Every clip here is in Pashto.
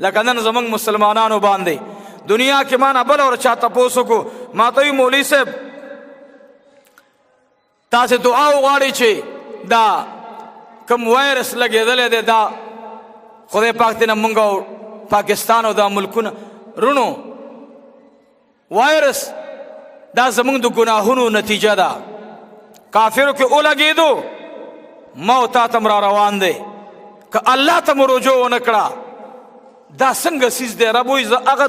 لکه نن زمونږ مسلمانانو باندې دنیا کې ما نه بل اور چا تپوس وکړو ما ته وایي مولوي صاحب تاسې دعا وغواړئ چې دا کم وایرس لګېدلی دی دا خدای پاک دې نه مونږ او پاکستان او دا ملکونه رونو وایرس دا زمونږ د ګناهونو نتیجه ده کافرو کې ولګېدو موت تا تم را روان دی که الله ته مو رجوع ونه کړه دا څنګه څیز دی رب وایي زه هغه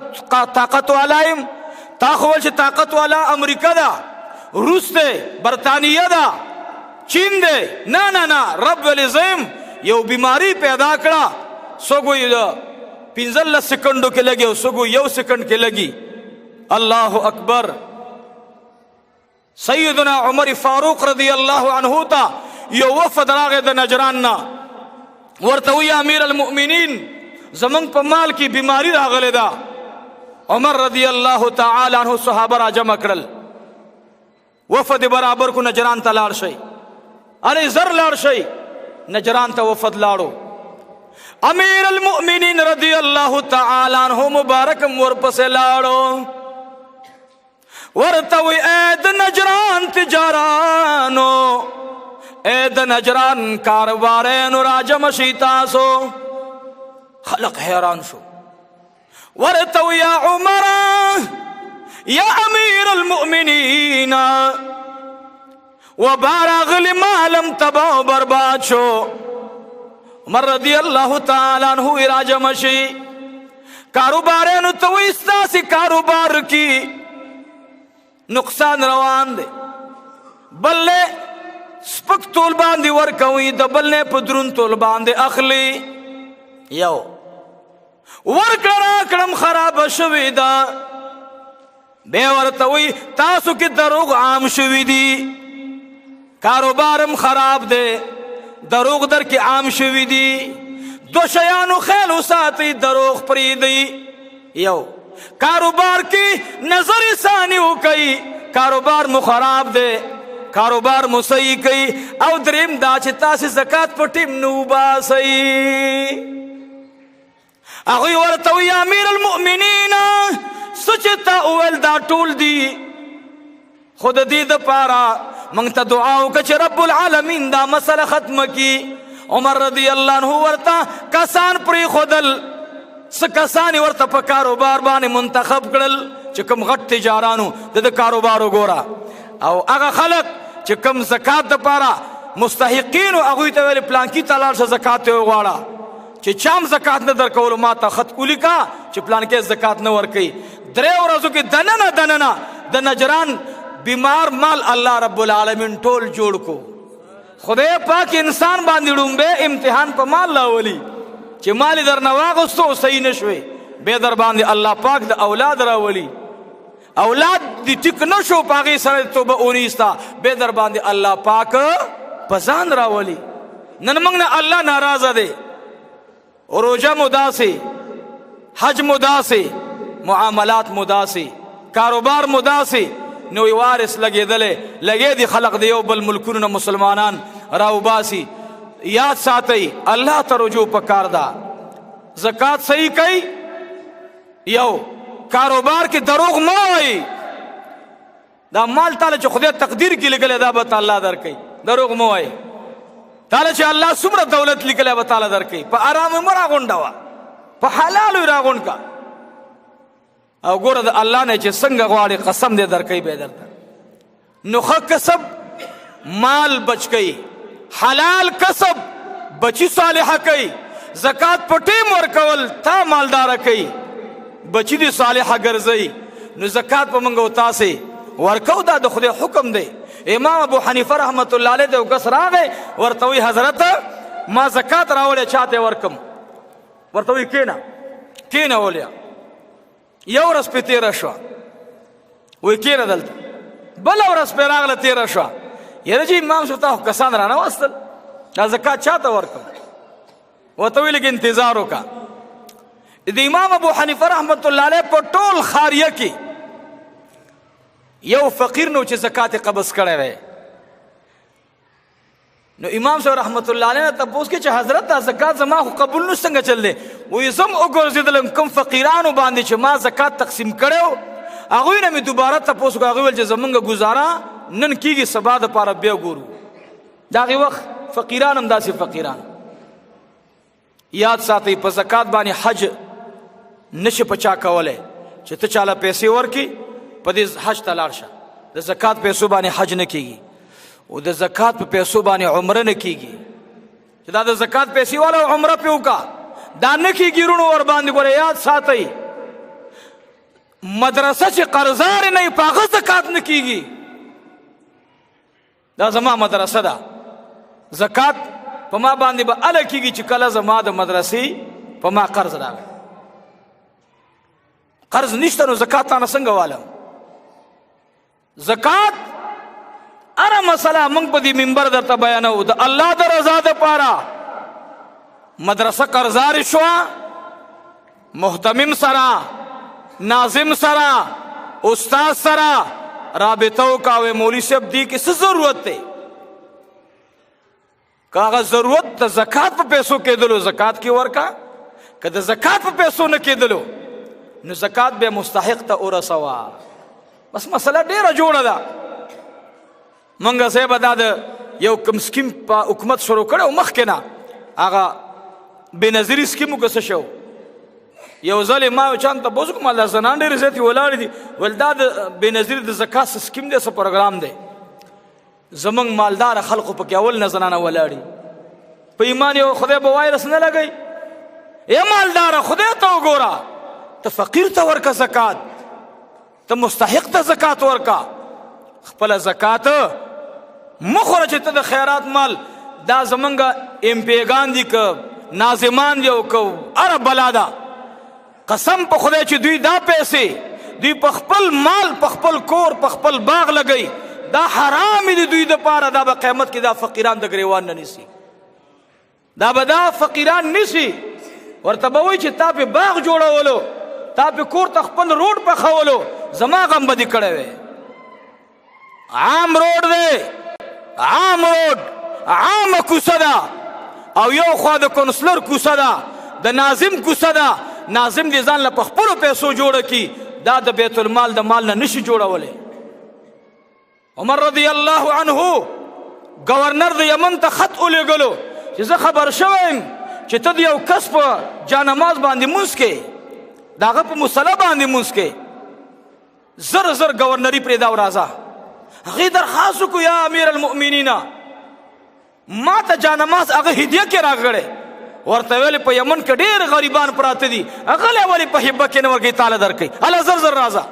طاقت والا یم تا خو ویل چې طاقت والا امریکا ده روس دی برطانیه ده چین دی نه نه نه رب ویلې زه یم یو بیماری پیدا کړه څوک وایي 15 سکنډو کې لګي او څوک وایي 1 سکنډ کې لګي الله اکبر سیدنا عمر فاروق رضی الله عنه ته یو وفد راغی د نجران نه ورته وی امیر المؤمنین زمونږ په مال کې بیماری راغلی ده عمر رضی الله تعالی عنه صحابه را جمع کړل وفد برابر کو نجران ته لاړ شئ ارے زر لاړ شئ نجران ته وفد لاړو امیر المؤمنین رضی الله تعالی عنه مبارکم ورپسې لاړو ورته وی اے د نجران تجارانو اے د نجران کاروبارانو راجم شئ تاسو خلق حیران شو ورته وی یا عمر یا امیر المؤمنین وبارغل مالم تباہ و برباد شو عمر رضی اللہ تعالی عنہ راجم شئ کاروبارانو ته وی ستاسې کاروبار کی نقصان روان دی بل نه سپک تول باندې ورکوي د بل نه په درون تول باندې اخلي یو ورکړه کړم خراب شوی دا بیا ورته وی تاسو کې دروغ عام شوی دي کاروبارم خراب دی دروغ در کې عام شوی دي دو شیانو خیال وساتئ دروغ پریږدئ یو کاروبار کې نظر ثانی وکئ کاروبار مو خراب دی کاروبار مو صحیح کئ او دریم دا چې تاسې زکات په ټیم نه وباسئ هغوی ورته وی امیر المؤمنین څه چې تا وویل دا ټول دي خو د دې دپاره موږ ته دعا وکړه چې رب العالمین دا مسله ختمه کړي عمر رضی الله عنه ورته کسان پرېښودل څه کسان ورته په کاروبار باندې منتخب کړل چې کوم غټ تجارانو د کاروبار وګوره او هغه خلق چې کوم زکات دپاره مستحقین هغوی ته ویل پلانکي ته لاړ شه زکات یې وغواړه چې چام زکات نه درکولو ما ته خط ولیکه چې پلانکي زکات نه ورکوي 3 ورځو کې دننه د نجران بیمار مال الله رب العالمین ټول جوړ کو خدای پاک انسان باندې ډومبه امتحان په مال راولي چې مال در نه واغستو صحیح نشوي بیا در باندې الله پاک د اولاد راولي اولاد دی ټیک نشو په هغې سره توبه اونیستا بیا در باندې الله پاک په ځان راولي نن موږ نه الله ناراضه دی روژه مو داسې حج مو داسې معاملات مو داسې کاروبار مو داسې نوی وارث لګې دی خلق دی یو بل ملکونو نه مسلمانان راوباسي یاد ساتئ الله ته رجوع پکار ده زکات صحیح کئ یو کاروبار کې دروغ مه وایئ دا مال تعالی چې خدای تقدیر کې لیکلی دا به الله درکوي دروغ مه وایئ تعالی چې الله څومره دولت لیکلی به تعالی درکوي په ارامه مه راغونډوه په حلالو یې راغونډ که او ګوره د الله نه چې څنګه غواړي قسم دې درکوي به درته نو ښه کسب مال بچ کوي حلال کسب بچی صالحه کوي زکات په ټیم ورکول تا مالداره کوي بچی دې صالحه ګرځوي نو زکات په موږ او تاسې ورکو دا د خدای حکم دی امام ابو حنیفه رحمت الله علیه د یو کس راغی ورته وی حضرت ما زکات راوړی چاته ورکم ورته وی کېنه ولیا یو ورځ پې تېره شوه وی کېنه دلته بله ورځ پې راغله تېره شوه یاره چې امام صاحب تا خو کسان را نه وستل دا زکات چاته ورکم ورته وی لږ انتظار وکړه د امام ابو حنیفه رحمت الله علیه په ټول خاریه کې یو فقیر نو چې زکات قبض کړی دی نو امام صاحب رحمت الله علیه تاسو کې چې حضرت دا زکات زما خو قبول نو څنګه چل دی وې زم وګرځیدل کوم فقیرانو باندې چې ما زکات تقسیم کړو هغه نه مې دوباره تاسو کو هغه ول چې زمونږ گزارا نن کیږي سبا د پاره بیا ګورو داغه وخت فقیران هم داسې فقیران یاد ساتي په زکات باندې حج نشه پچا کوله چې ته چاله پیسې ورکی په دې حج ته لاړ شه د زکات پیسو باندې حج نه کیږي او د زکات په پیسو باندې عمره نه کیږي چې دا د زکات پیسې والا عمره په وکا دا نه کیږي ورونو ور باندې ګوره یاد ساتي مدرسه چې قرضدار نه پاغه زکات نه کیږي دا زما مدرسه ده زکات په ما باندې به ال کیږي چې کله زما د مدرسې په ما قرض راغی قرض نشته نو زکات نه څنګه والم زکات اره مسله موږ په دې منبر درته بیانو د الله د رضا لپاره مدرسه قرضدار شو محتمم سره ناظم سره استاد سره رابطه وکاوه مولوی صاحب دی کې څه ضرورت دی کاغه ضرورت د زکات په پیسو کېدلو زکات کې ورکا که د زکات په پیسو نه کېدلو نو زکات به مستحق ته ورسوا بس مسله ډیره جوړه ده منګه صاحب دا یو کوم سکیم په حکومت شروع کړو مخکې نه هغه بنظیری سکیمو کې څه شو یو ځل ما چان ته بوزو کوم الله زنان ډېر زیات ولاړ دي ولدا د بنظیر د زکات سکیم دې څه پروګرام دی زمنګ مالدار خلکو په کې اول نه زنانه ولاړی په ایمان یو خدای به وایرس نه لګي اے مالدار خدای ته وګوره ته فقیر ته ورکا زکات ته مستحق ته زکات ورکا خپل زکات مخرج ته د خیرات مال دا زمنګ ایم پیغان دي ک ناظمان دی او ک اره بلادا قسم په خدای چې دوی دا پیسې دوی په خپل مال په خپل کور په خپل باغ لګي دا حرام دي دوی د پاره دا په قیامت کې دا فقیران د گریوان نه نسی دا به دا فقیران نسی ورته به وای چې تا په باغ جوړولو تا په کور ته خپل روډ په خولو زما غم بدی کړه وې عام روډ دی عام روډ عام کوڅه ده او یو خوا د کونسلر کوڅه ده د ناظم کوڅه ده ناظم دې ځان له خپل پیسو جوړ کی دا د بیت المال د مال نه نشي جوړولې عمر رضی الله عنه گورنر د یمن ته خط ولېګلو چې زه خبر شوم چې ته یو کس په جانماز باندې مونږ کې داغه په مصلی باندې مونږ کې زر زر گورنری پرې دا ورازه هغه درخواست کو یا امیر المؤمنین ما ته جانماز هغه هدیه کې راغړې ورته ویل په یمن کې ډېر غریبان پراته دي هغه له ولی په هبه کې نو ورګي تعالی درکې الله زر زر راځه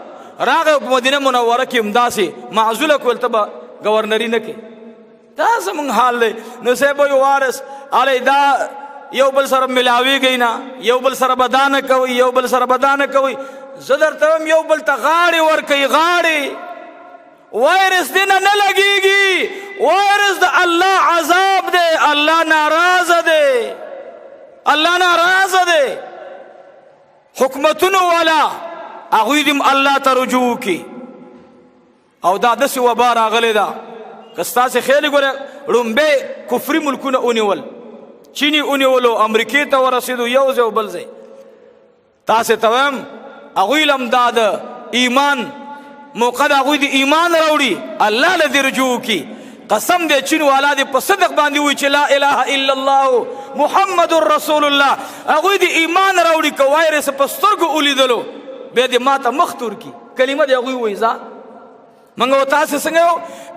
راغه په مدینه منوره کې امداسي معزوله کول ته گورنری نه کې دا زمون حال دی نو صاحب یو وارث علی دا یو بل سره ملاویږي نه یو بل سره بدانه کوي یو بل سره بدانه کوي زدر ته یو بل ته غاړي ور کوي غاړي وایرس دینه نه لګيږي وایرس د الله عذاب دی الله ناراضه دی الله ناراضه دی حکومتونو والا هغوی دم الله ته رجوع کی او دا داسې وبا راغلی ده که ستاسې خیال ګوره ړومبی کفري ملکونه ونیول چینی ونیولو امریکې ته ورسېدو یو ځای او بل ځای تاسې ته وایم هغوی له هم دا د ایمان موقع د هغوی د ایمان راوړي الله له دې رجوع کی قسم دې چین والا دې په صدق باندې وي چې لا اله الا الله محمد رسول الله هغوی د ایمان راوړي که وایرس په سترګو ولیدلو بیا دې ما ته مخ تور کی کلمه دې هغوی وایي ځه منګه تاسې څنګه یو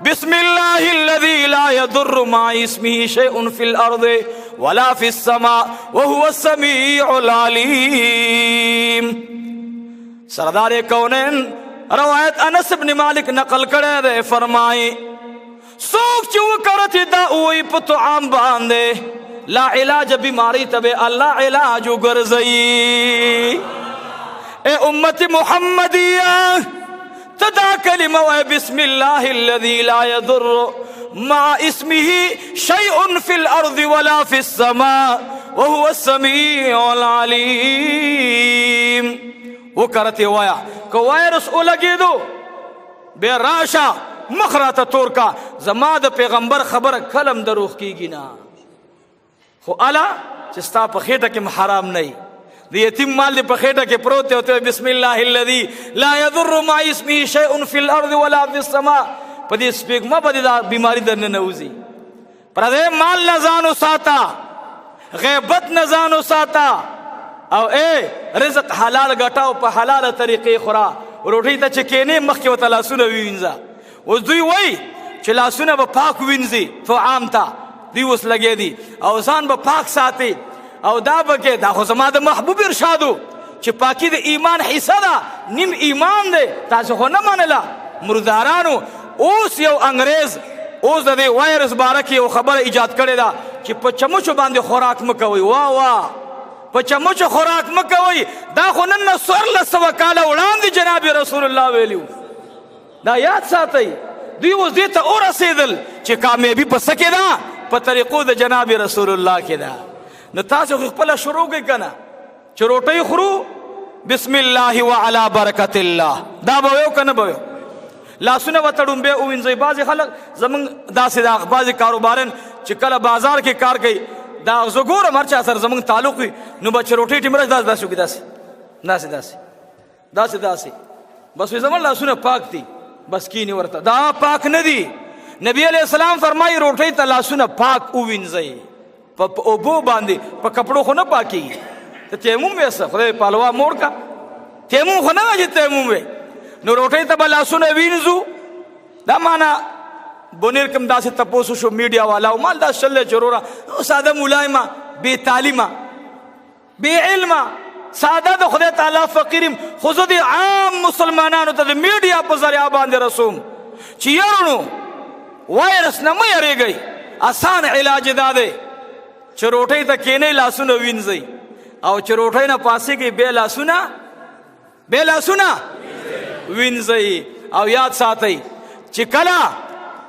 بسم الله الذي لا يضر مع اسمه شيء في الارض ولا في السماء وهو السميع العليم سردار کونین روایت انس بن مالک نقل کړه ده فرمایي سوک چې وکړه دا وې په طعام باندې لا علاج بیماری ته الله علاج وګرځي اے امت محمدیہ تدا کلمہ بسم اللہ الذي لا يضر مع اسمه شيء في الارض ولا في السماء وهو السميع العليم وہ کرتے وایا کہ وائرس او لگے دو بے راشا مخ راته تور کا زما د پیغمبر خبره کلم دروغ کیږي نه. خو الا چې ستا په خېټه کې حرام نه وي، د یتیم مال دې په خېټه کې پروت دی او ته بسم الله الذي لا يضر مع اسمه شيء في الارض ولا في السماء، په دې سپېږمه باندې دا بیماری درنه نوځي. پردې مال نه ځان وساته، غیبت نه ځان وساته، او رزق حلال ګټاو، په حلاله طریقې خورا. روټۍ ته چې کېنې مخکې ورته لاسونه ووینځه. اوس دوی وایي چې لاسونه به پاک وینځي طعام ته، دوی اوس لګې دي او ځان به پاک ساتي. او دا بکې دا خو زما د محبوب ارشادو چې پاکي د ایمان حصه ده، نیم ایمان دی. تاسو خو نه منله مردارانو. اوس یو انګریز اوس د دې وایرس باره کې یو خبره ایجاد کړې ده چې په چمچو باندې خوراک مه کوئ. واه په چمچو خوراک مه کوئ. دا خو نن نه 1400 کاله وړاندې جناب رسول الله ویلي وو. دا یاد ساتئ. دوی اوس دې ته ورسېدل چې کامیابي په څه کې ده؟ په طریقو د جناب رسول الله کې ده. نو تاسو خپله شروع کوئ که نه چې روټۍ خورو بسم الله وعلى برکت الله، دا به ویو که نه به ویو؟ لاسونه به تړومبې ووینځئ. بعضې خلک زمونږ داسې دا بعضې کاروبارن چې کله بازار کې کار کوي، دا زه ګورم هر چا سره زمونږ تعلق وي، نو به چې روټۍ ټیمرش داسې وکړي، داسې بس وي زمونږ لاسونه پاک دي، بس کینې ورته. دا پاک نه دي. نبی علیہ السلام فرمایي روټۍ ته لاسونه پاک ووینځئ، په اوبو باندې، په کپړو خو نه پاکېږي. ته تیمم ویسه خدای پالوا موړ کا، تیمم خو نه وه چې تیمم وی. نو روټۍ ته به لاسونه وینځو. دا معنا بونیر کوم داسې تپوس شو میډیا والاو مال دا شلې چې وروره ساده ملایمه بې تعلیمه بې علمه ساده د خدای تعالی فقیریم، خو زه د عام مسلمانانو ته د میډیا په ذریعه باندې رسوم چې یارونو وایرس نه مه یریږئ. آسان علاج دا دی چې روټۍ ته کینئ لاسونه وینځئ، او چې روټۍ نه پاسېږئ بیا لاسونه وینځئ. او یاد ساتئ چې کله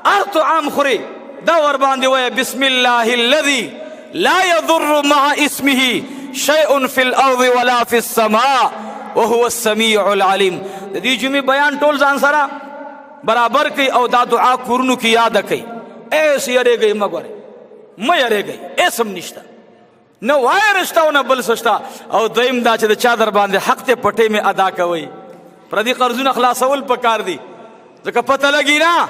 هر طعام خورئ دا ورباندې وایه بسم الله الذي لا يضر مع اسمه شيء في الارض ولا في السماء وهو السميع العليم. د دې جمعې بیان ټول ځان سره برابر کړئ او دا دعا کورونو کې یاده کړئ. ایس یریږئ مه ګورئ، مه یریږئ، اسم نشته، نه وایرس شته او نه بل څه شته. او دویم دا چې د چا در باندې حق ته پټې مې ادا کوئ. پردي قرضونه خلاصول پکار دي، ځکه پته لګي نه.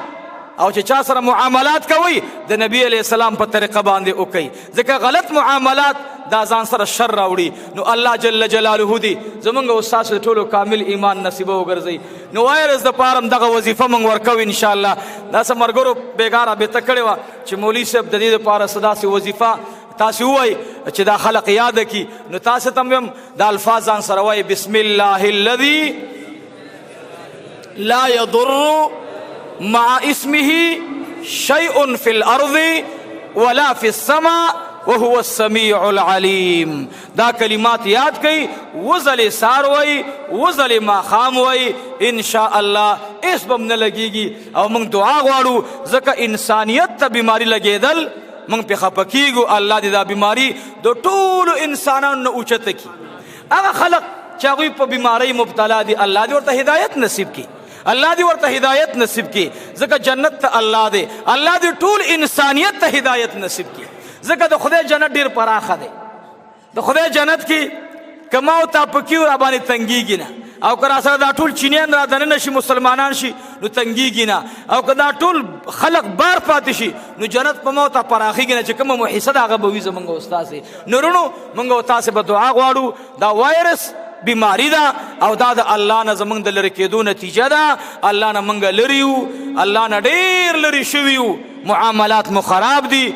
او چې چا سره معاملات کوئ د نبی علیہ السلام په طریقه باندې وکئ، ځکه غلط معاملات دا ځان سره شر راوړي. نو الله جل جلاله دې زمونږ او ستاسو ټولو کامل ایمان نصیبه وګرځوي. نو وایرس د پاره هم دغه وظیفه موږ ورکوو انشاءالله. داسې ملګرو بېګا رابطه کړې وه چې مولوي صاحب د دې دپاره څه داسې وظیفه تاسو ووایئ چې دا خلق یاد کړي. نو تاسو ته هم دا الفاظ ځان سره وایئ بسم الله الذي لا يضر مع اسمه شيء في الارض ولا في السماء وهو السميع العليم. دا کلمات یاد کئ، وزل سار وای وزل ماخام وای، ان شاء الله اس بم نه لګیږي. او موږ دعا غواړو ځکه انسانیت ته بیماری لګیدل موږ په خپکیږو. الله دې دا بیماری د ټولو انسانانو نه اوچته کړي. هغه خلق چې هغوی په بیماری مبتلا دي الله دې ورته هدایت نصیب کړي، الله دې ورته هدایت نصیب کړي. ځکه جنت ته الله دی، الله دې ټول انسانیت ته هدایت نصیب کړي. ځکه د خدای جنت ډیر پراخه دی. د خدای جنت کې کما او تا پکیو را باندې تنګیږي نه، او که را سره دا ټول چینیان را دننه شي مسلمانان شي نو تنګیږي نه، او که دا ټول خلق بار پاتې شي نو جنت په ما ته پراخیږي نه چې کومه مو حصه ده هغه به وي زمونږ او ستاسې. نو وروڼو موږ او تاسې به دعا غواړو. دا وایرس بیماری ده او دا د الله نه زمونږ د لرې کېدو نتیجه ده. الله نه موږ لرې یو، الله نه ډېر لرې شوي یو، معاملات مو خراب دي.